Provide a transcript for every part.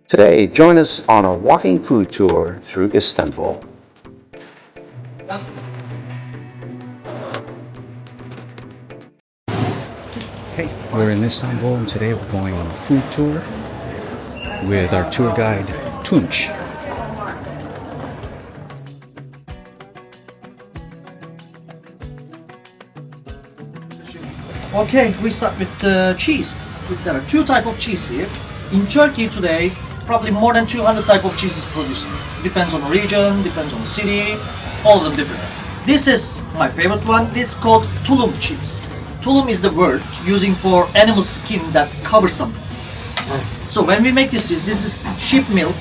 Today, join us on a walking food tour through Istanbul. Hey, we're in Istanbul and today we're going on a food tour with our tour guide, Tunç. Okay, we start with cheese. There are two types of cheese here. In Turkey today, probably more than 200 types of cheese is produced. Depends on the region, depends on the city, all of them different. This is my favorite one. This is called tulum cheese. Tulum is the word using for animal skin that covers something. So when we make this cheese, this is sheep milk.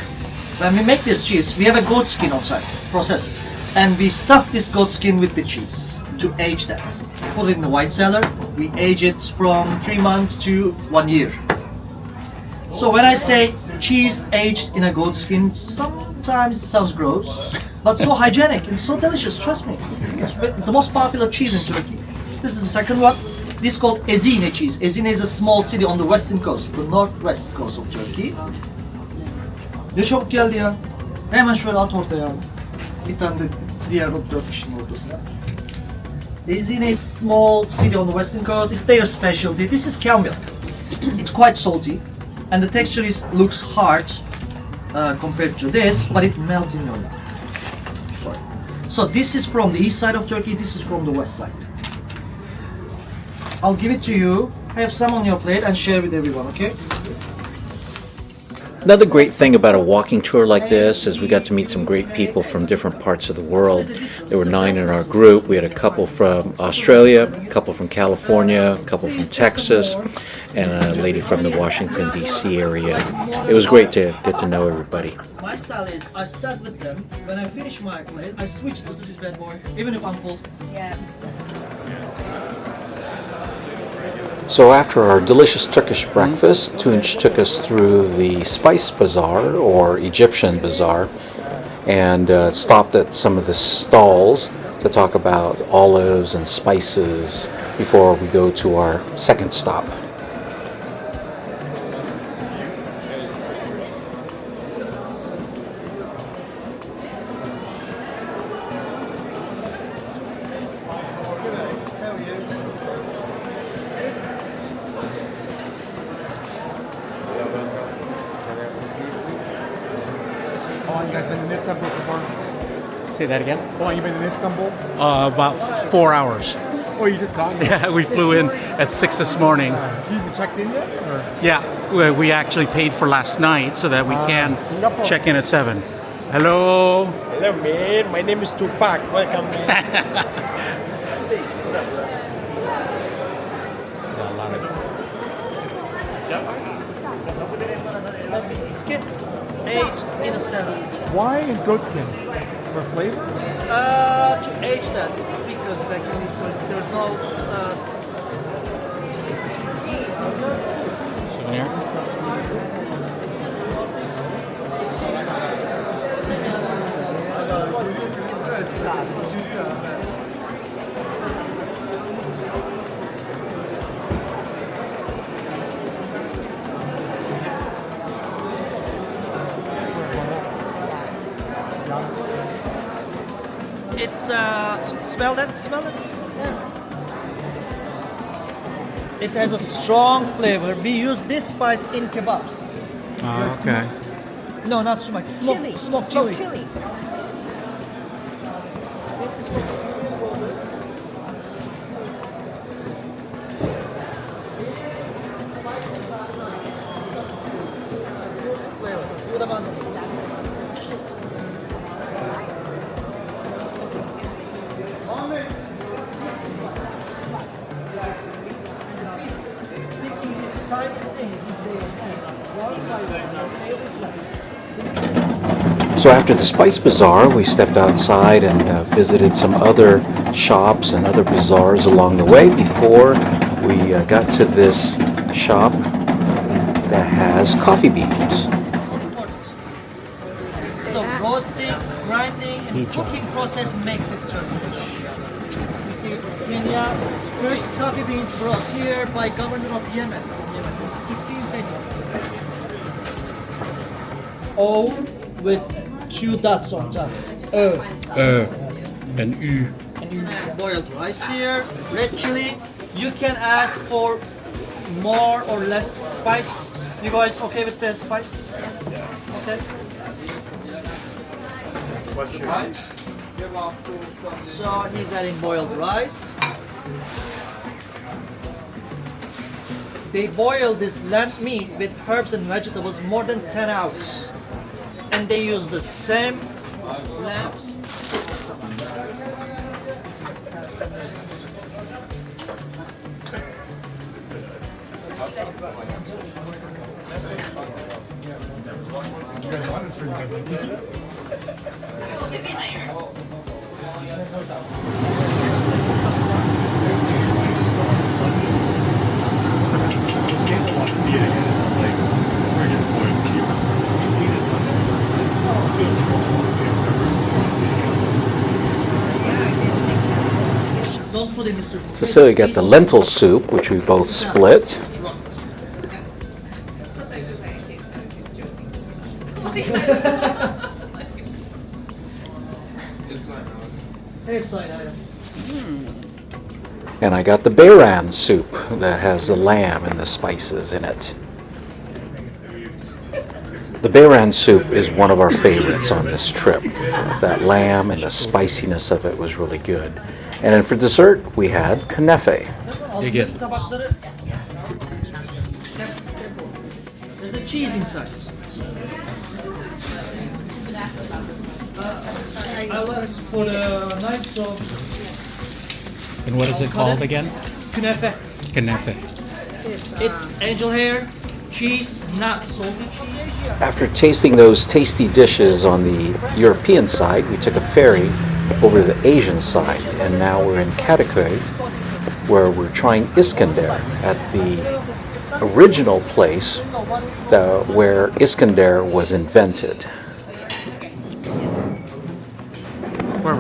When we make this cheese, we have a goat skin outside, processed. And we stuff this goat skin with the cheese to age that. Put it in the white cellar. We age it from 3 months to 1 year. So when I say cheese aged in a goat skin, sometimes it sounds gross, but so hygienic and so delicious, trust me. It's the most popular cheese in Turkey. This is the second one. This is called Ezine cheese. Ezine is a small city on the western coast, the northwest coast of Turkey. Ne çabuk geldi ya. Hemen şöyle at ortaya abi. Bir tane de diğer o 4 kişinin ortasına. Ezine is small city on the western coast. It's their specialty. This is cow milk. It's quite salty, and the texture looks hard compared to this, but it melts in your mouth. Sorry. So this is from the east side of Turkey. This is from the west side. I'll give it to you. Have some on your plate and share with everyone. Okay? Another great thing about a walking tour like this is we got to meet some great people from different parts of the world. There were 9 in our group. We had a couple from Australia, a couple from California, a couple from Texas, and a lady from the Washington, D.C. area. It was great to get to know everybody. My style is I start with them. When I finish my plate, I switch to this bad boy, even if I'm full. Yeah. So after our delicious Turkish breakfast, Tunç took us through the Spice Bazaar, or Egyptian Bazaar, and stopped at some of the stalls to talk about olives and spices before we go to our second stop. How long you guys been in Istanbul so far? Say that again? How long you been in Istanbul? About 4 hours. Oh, you just got here? Yeah, we flew in at 6 this morning. You even checked in yet? Or? Yeah, we actually paid for last night so that we can Singapore. check in at 7. Hello. Hello, man. My name is Tupac. Welcome, man. Skin aged in a cellar. Why in goat skin? For flavor? To age that, because back in history there's no It's smell that? Smell it? Yeah. It has a strong flavor. We use this spice in kebabs. Oh, okay. No, not so much. Chili. Smoked chili. Chili. This is what good flavor. Good abundance. So after the Spice Bazaar, we stepped outside and visited some other shops and other bazaars along the way before we got to this shop that has coffee beans. So roasting, grinding, and cooking process makes it Turkish. You see, Kenya, first coffee beans brought here by governor of Yemen in 16th century. O with 2 dots on top. And Ü. And boiled rice here, red chili. You can ask for more or less spice. You guys okay with the spice? Okay. So he's adding boiled rice. They boil this lamb meat with herbs and vegetables more than 10 hours. And they use the same lambs. Cecilia got the lentil soup, which we both split. And I got the Beyran soup that has the lamb and the spices in it. The Beyran soup is one of our favorites on this trip. That lamb and the spiciness of it was really good. And then for dessert, we had knefe. There's a cheese inside. I was for the knife, so And what is it called again? knefe. Knefe. It's angel hair, cheese, not salty cheese. After tasting those tasty dishes on the European side, we took a ferry over to the Asian side, and now we're in Kadıköy, where we're trying İskender at the original place where İskender was invented.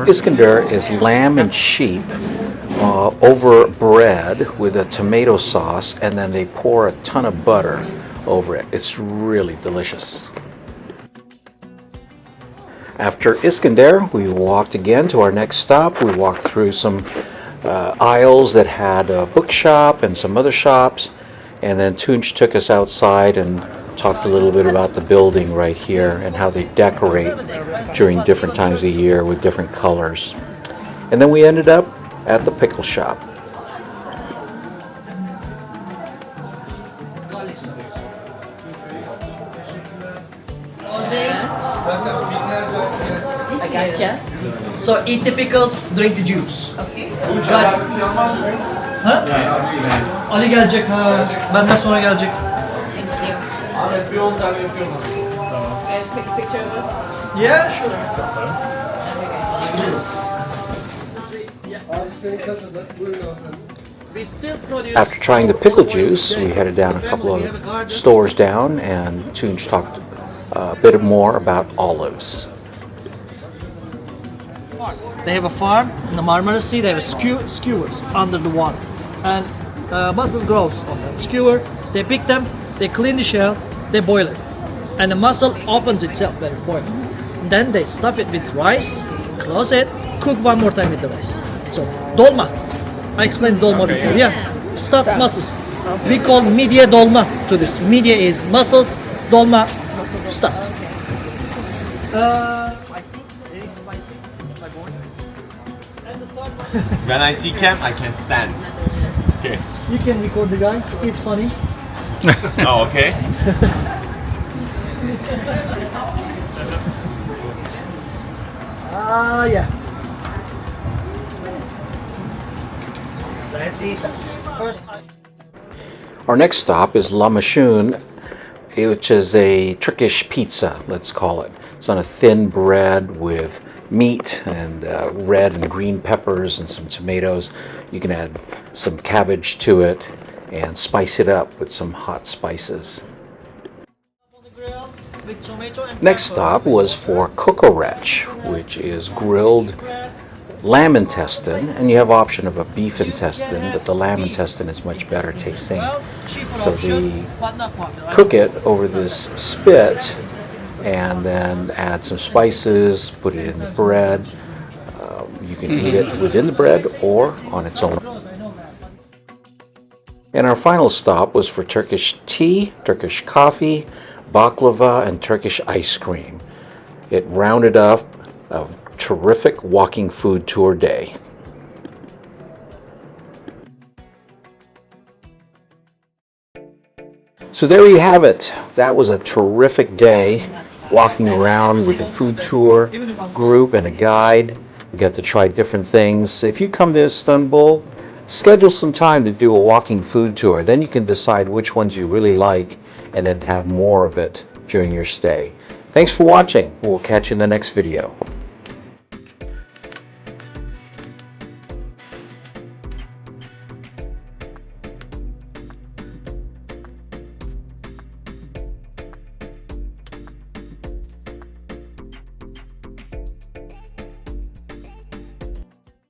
İskender is lamb and sheep over bread with a tomato sauce, and then they pour a ton of butter over it. It's really delicious. After İskender, we walked again to our next stop. We walked through some aisles that had a bookshop and some other shops, and then Tunç took us outside and talked a little bit about the building right here and how they decorate during different times of year with different colors. And then we ended up at the pickle shop. I gotcha. So eat the pickles, drink the juice. Okay. Guys. Ha? Ali gelecek ha. Benden sonra gelecek. Thank you. And take a picture of us. Yeah, sure. Yes. We still produce. After trying the pickle juice, we headed down a couple of stores down, and Tunç talked a bit more about olives. They have a farm in the Marmara Sea. They have skewers under the water, and mussels grows on that skewer. They pick them, they clean the shell, they boil it, and the mussel opens itself when it's boiled. And then they stuff it with rice, close it, cook one more time with the rice. So dolma. I explained dolma before. Yeah, stuffed mussels. We call midye dolma to this. Midye is mussels, dolma stuffed. Spicy, very spicy. And the third one. When I see Cam, I can stand. Okay. You can record the guy. He's funny. Oh, okay. Yeah. Let's eat. First, Our next stop is Lahmacun, which is a Turkish pizza, let's call it. It's on a thin bread with meat and red and green peppers and some tomatoes. You can add some cabbage to it and spice it up with some hot spices. with tomato and Next pepper. stop was for Kokoreç, which is grilled lamb intestine, and you have option of a beef intestine, but the lamb intestine is much better tasting. Well, cheaper So option, they but not popular. cook it over this spit and then add some spices, put it in the bread. You can eat it within the bread or on its own. And our final stop was for Turkish tea, Turkish coffee, baklava, and Turkish ice cream. It rounded up a terrific walking food tour day. So there you have it. That was a terrific day walking around with a food tour group and a guide. We got to try different things. If you come to Istanbul, schedule some time to do a walking food tour. Then you can decide which ones you really like and then have more of it during your stay. Thanks for watching. We'll catch you in the next video.